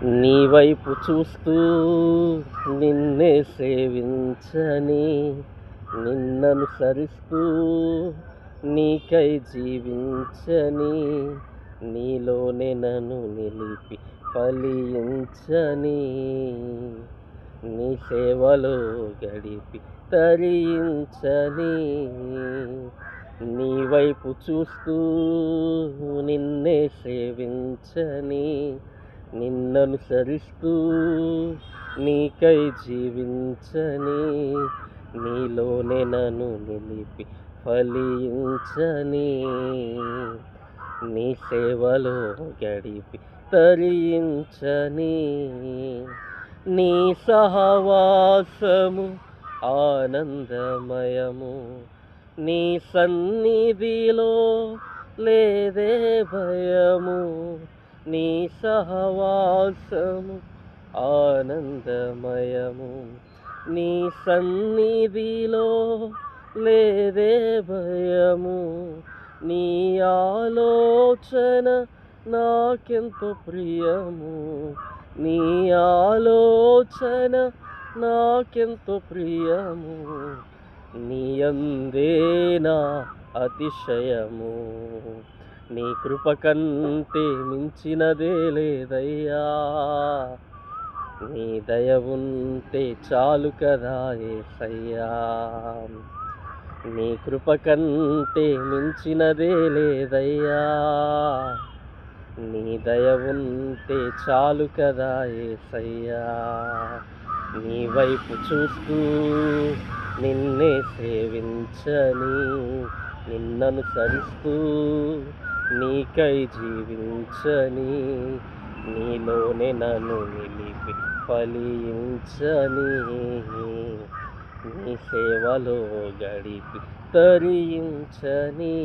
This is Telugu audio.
నీ వైపు చూస్తూ నిన్నే సేవించని, నిన్ననుసరిస్తూ నీకై జీవించని, నీలోనే నన్ను నిలిపి ఫలించని, నీ సేవలో గడిపి తరించని, నీ వైపు చూస్తూ నిన్నే సేవించని, నిన్ననుసరిస్తూ నీకై జీవించని, నీలోనే నన్ను నిలిపి ఫలించని, నీ సేవలో గడిపి తరించని, నీ సహవాసము ఆనందమయము, నీ సన్నిధిలో లేదే భయము, నీ సహవాసము ఆనందమయము, నీ సన్నిధిలో లేదే భయము, నీ ఆలోచన నాకెంతో ప్రియము, నీ ఆలోచన నాకెంతో ప్రియము, నీ యందే నా అతిశయము, నీ కృప కంటే మించినదే లేదయ్యా, నీ దయ ఉంటే చాలు కదా యేసయ్యా, నీ కృప కంటే మించినదే లేదయ్యా, నీ దయ ఉంటే చాలు కదా యేసయ్యా, నీ వైపు చూస్తూ నిన్నే సేవించని, నిన్ననుసరిస్తూ నీకై జీవించని, నీలోనే నన్ను నిలిపి ఫలించని, నీ సేవలో గడిపి తరించని.